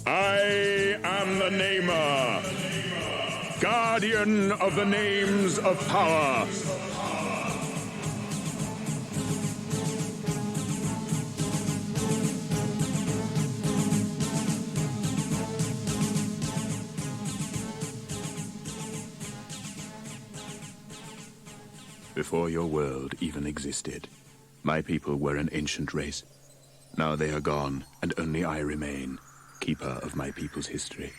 I am the Namer, guardian of the names of power. Before your world even existed, my people were an ancient race. Now they are gone, and only I remain, keeper of my people's history.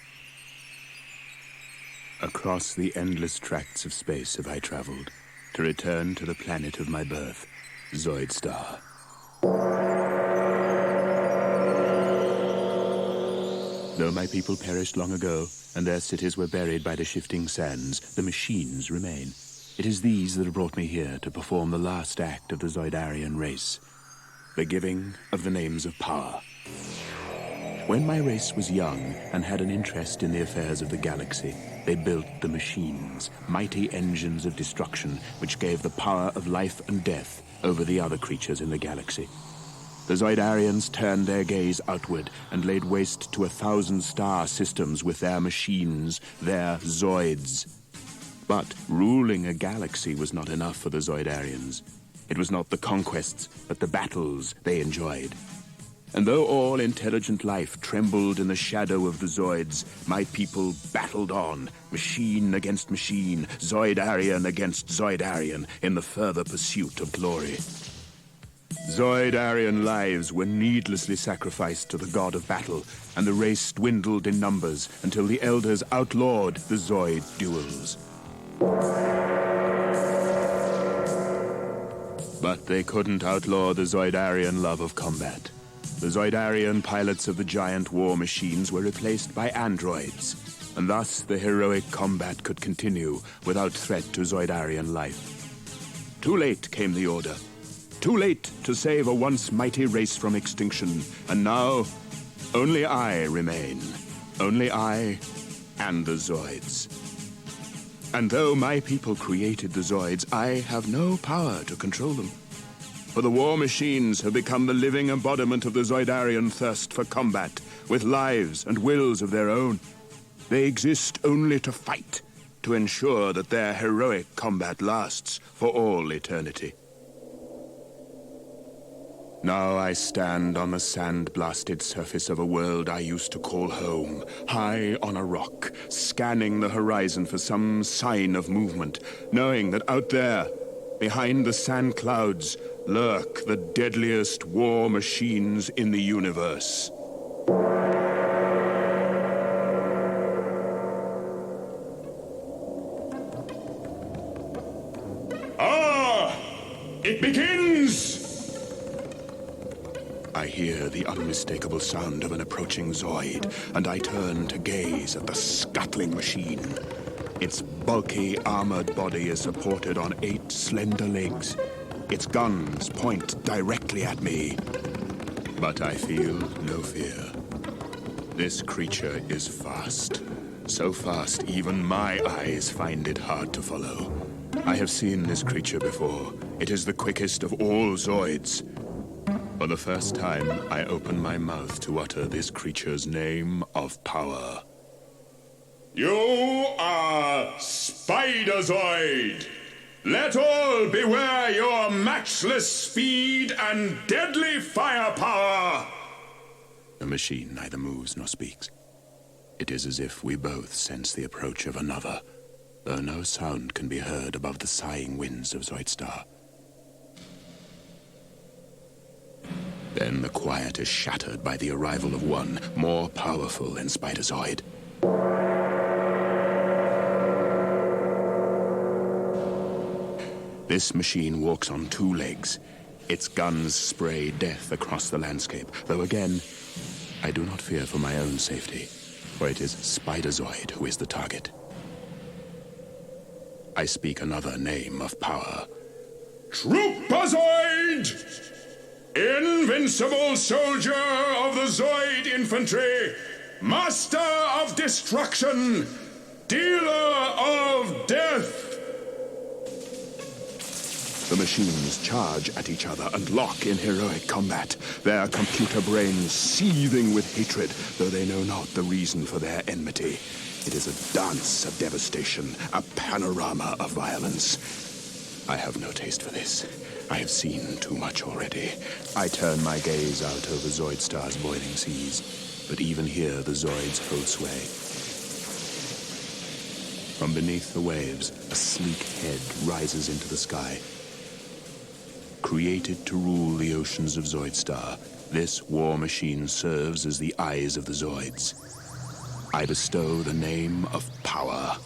Across the endless tracts of space have I traveled, to return to the planet of my birth, Zoids. Though my people perished long ago, and their cities were buried by the shifting sands, the machines remain. It is these that have brought me here to perform the last act of the Zoidarian race, the giving of the names of power. When my race was young and had an interest in the affairs of the galaxy, they built the machines, mighty engines of destruction which gave the power of life and death over the other creatures in the galaxy. The Zoidarians turned their gaze outward and laid waste to 1,000 star systems with their machines, their Zoids. But ruling a galaxy was not enough for the Zoidarians. It was not the conquests, but the battles they enjoyed. And though all intelligent life trembled in the shadow of the Zoids, my people battled on, machine against machine, Zoidarian against Zoidarian, in the further pursuit of glory. Zoidarian lives were needlessly sacrificed to the god of battle, and the race dwindled in numbers until the elders outlawed the Zoid duels. But they couldn't outlaw the Zoidarian love of combat. The Zoidarian pilots of the giant war machines were replaced by androids, and thus the heroic combat could continue without threat to Zoidarian life. Too late came the order. Too late to save a once mighty race from extinction, and now only I remain. Only I and the Zoids. And though my people created the Zoids, I have no power to control them. For the war machines have become the living embodiment of the Zoidarian thirst for combat, with lives and wills of their own. They exist only to fight, to ensure that their heroic combat lasts for all eternity. Now I stand on the sand-blasted surface of a world I used to call home, high on a rock, scanning the horizon for some sign of movement, knowing that out there, behind the sand clouds, lurk the deadliest war machines in the universe. Ah! It begins! I hear the unmistakable sound of an approaching Zoid, and I turn to gaze at the scuttling machine. Its bulky, armored body is supported on 8 slender legs. Its guns point directly at me. But I feel no fear. This creature is fast. So fast, even my eyes find it hard to follow. I have seen this creature before. It is the quickest of all Zoids. For the first time, I open my mouth to utter this creature's name of power. You are Spider-Zoid! Let all beware your matchless speed and deadly firepower! The machine neither moves nor speaks. It is as if we both sense the approach of another, though no sound can be heard above the sighing winds of Zoidstar. Then the quiet is shattered by the arrival of one more powerful than Spider-Zoid. This machine walks on 2 legs. Its guns spray death across the landscape, though again, I do not fear for my own safety, for it is Spider-Zoid who is the target. I speak another name of power. Trooper-Zoid! Invincible soldier of the Zoid infantry, master of destruction, dealer of death. The machines charge at each other and lock in heroic combat, their computer brains seething with hatred, though they know not the reason for their enmity. It is a dance of devastation, a panorama of violence. I have no taste for this. I have seen too much already. I turn my gaze out over Zoidstar's boiling seas, but even here the Zoids hold sway. From beneath the waves, a sleek head rises into the sky. Created to rule the oceans of Zoidstar, this war machine serves as the eyes of the Zoids. I bestow the name of power.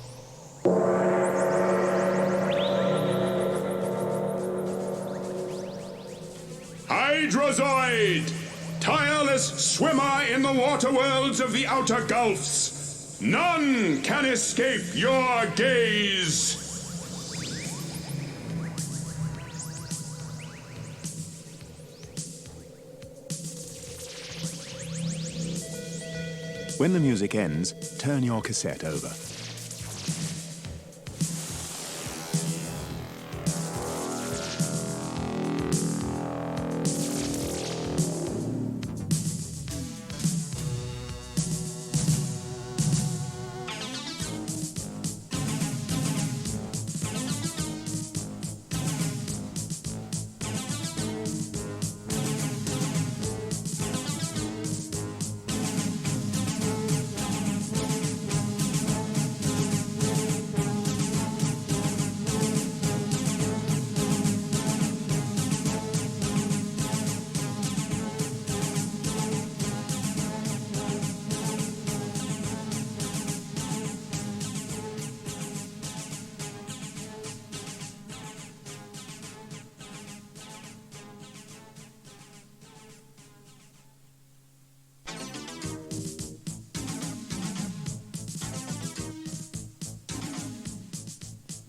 Hydrozoid! Tireless swimmer in the water worlds of the outer gulfs. None can escape your gaze. When the music ends, turn your cassette over.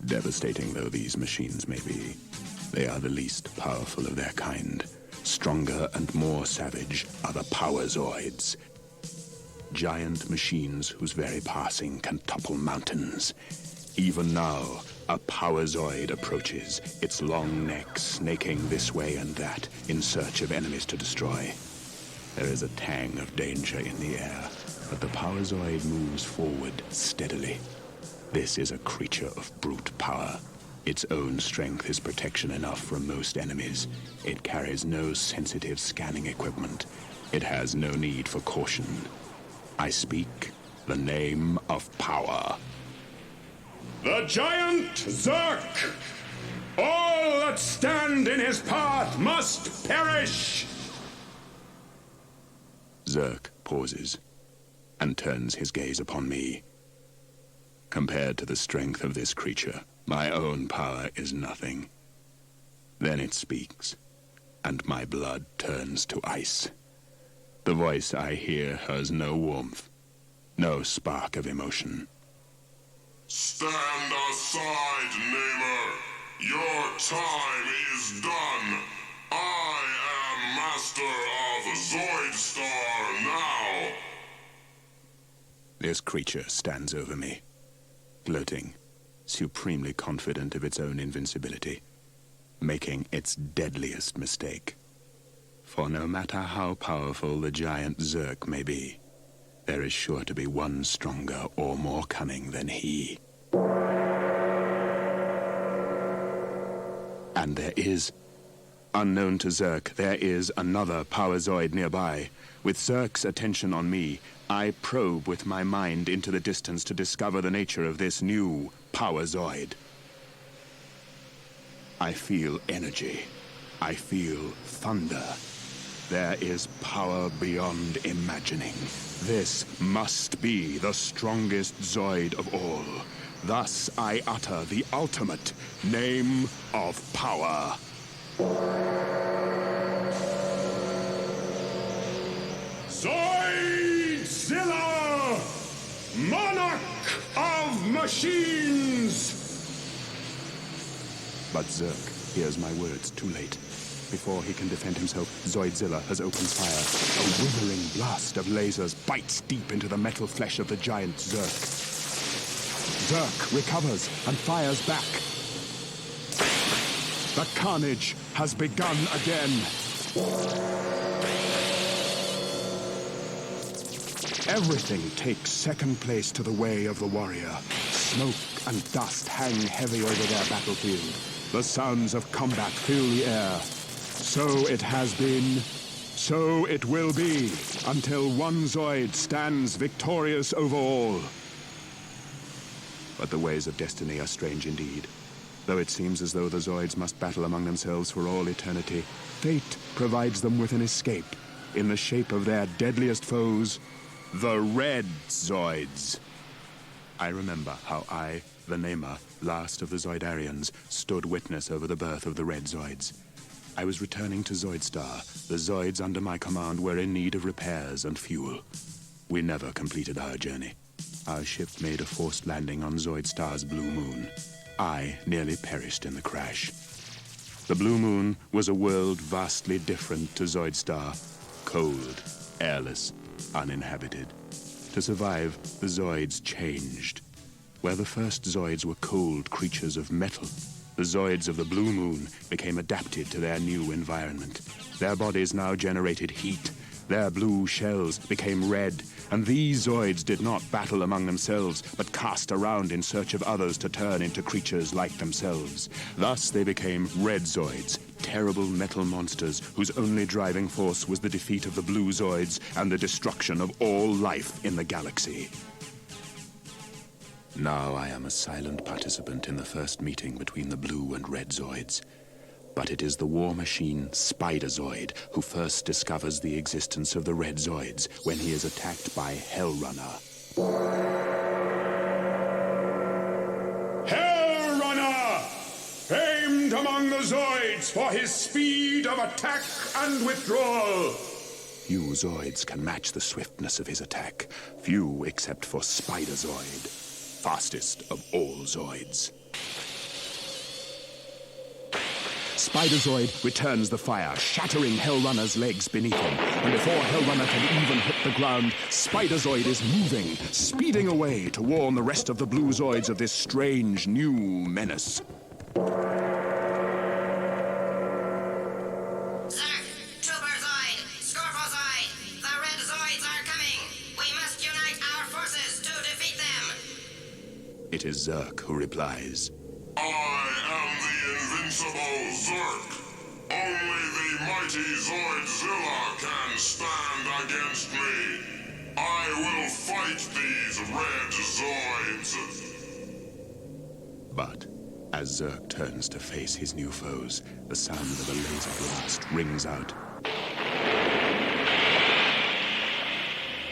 Devastating though these machines may be, they are the least powerful of their kind. Stronger and more savage are the Power Zoids. Giant machines whose very passing can topple mountains. Even now, a Power Zoid approaches, its long neck snaking this way and that in search of enemies to destroy. There is a tang of danger in the air, but the Power Zoid moves forward steadily. This is a creature of brute power. Its own strength is protection enough from most enemies. It carries no sensitive scanning equipment. It has no need for caution. I speak the name of power. The giant Zerk! All that stand in his path must perish! Zerk pauses and turns his gaze upon me. Compared to the strength of this creature, my own power is nothing. Then it speaks, and my blood turns to ice. The voice I hear has no warmth, no spark of emotion. Stand aside, Namer. Your time is done. I am master of Zoidstar now. This creature stands over me, gloating, supremely confident of its own invincibility, making its deadliest mistake. For no matter how powerful the giant Zerk may be, there is sure to be one stronger or more cunning than he. And there is, unknown to Zerk, there is another Power Zoid nearby. With Zerk's attention on me, I probe with my mind into the distance to discover the nature of this new Power Zoid. I feel energy. I feel thunder. There is power beyond imagining. This must be the strongest Zoid of all. Thus I utter the ultimate name of power. Zoidzilla! Monarch of Machines! But Zerk hears my words too late. Before he can defend himself, Zoidzilla has opened fire. A withering blast of lasers bites deep into the metal flesh of the giant Zerk. Zerk recovers and fires back. The carnage has begun again. Everything takes second place to the way of the warrior. Smoke and dust hang heavy over their battlefield. The sounds of combat fill the air. So it has been, so it will be, until one Zoid stands victorious over all. But the ways of destiny are strange indeed. Though it seems as though the Zoids must battle among themselves for all eternity, fate provides them with an escape in the shape of their deadliest foes, the Red Zoids. I remember how I, the Namer, last of the Zoidarians, stood witness over the birth of the Red Zoids. I was returning to Zoidstar. The Zoids under my command were in need of repairs and fuel. We never completed our journey. Our ship made a forced landing on Zoidstar's Blue Moon. I nearly perished in the crash. The Blue Moon was a world vastly different to Zoidstar. Cold, airless, uninhabited. To survive, the Zoids changed. Where the first Zoids were cold creatures of metal, the Zoids of the Blue Moon became adapted to their new environment. Their bodies now generated heat. Their blue shells became red, and these Zoids did not battle among themselves, but cast around in search of others to turn into creatures like themselves. Thus they became Red Zoids, terrible metal monsters whose only driving force was the defeat of the Blue Zoids and the destruction of all life in the galaxy. Now I am a silent participant in the first meeting between the Blue and Red Zoids. But it is the war machine Spider-Zoid who first discovers the existence of the Red Zoids when he is attacked by Hellrunner. Hellrunner! Famed among the Zoids for his speed of attack and withdrawal. Few Zoids can match the swiftness of his attack. Few except for Spider-Zoid, fastest of all Zoids. Spider-Zoid returns the fire, shattering Hellrunner's legs beneath him. And before Hellrunner can even hit the ground, Spider-Zoid is moving, speeding away to warn the rest of the Blue Zoids of this strange new menace. It is Zerk who replies. I am the invincible Zerk. Only the mighty Zoidzilla can stand against me. I will fight these Red Zoids. But as Zerk turns to face his new foes, the sound of a laser blast rings out.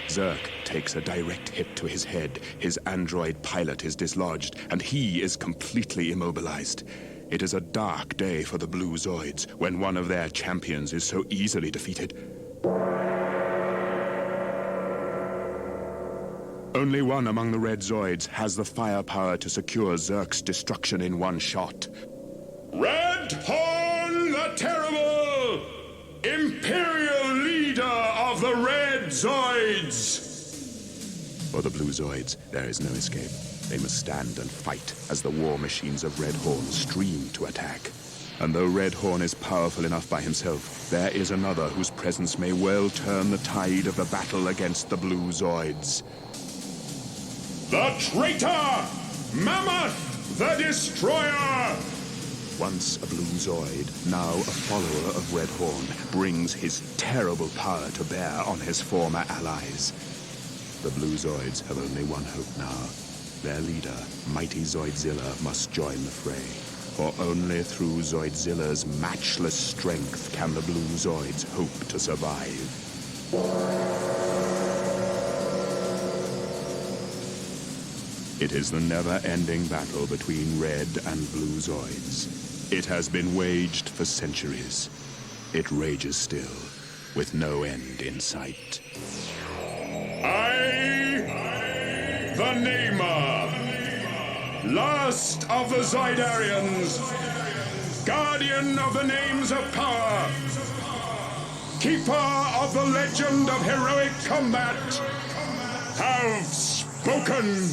Zerk takes a direct hit to his head. His android pilot is dislodged, and he is completely immobilized. It is a dark day for the Blue Zoids when one of their champions is so easily defeated. Only one among the Red Zoids has the firepower to secure Zerk's destruction in one shot. Red Horn the Terrible! Imperial leader of the Red Zoids! For the Blue Zoids, there is no escape. They must stand and fight as the war machines of Red Horn stream to attack. And though Red Horn is powerful enough by himself, there is another whose presence may well turn the tide of the battle against the Blue Zoids. The traitor! Mammoth the Destroyer! Once a Blue Zoid, now a follower of Red Horn, brings his terrible power to bear on his former allies. The Blue Zoids have only one hope now. Their leader, mighty Zoidzilla, must join the fray. For only through Zoidzilla's matchless strength can the Blue Zoids hope to survive. It is the never-ending battle between Red and Blue Zoids. It has been waged for centuries. It rages still, with no end in sight. I, the Namer, last of the Zoidarians, guardian of the names of power, keeper of the legend of heroic combat, have spoken.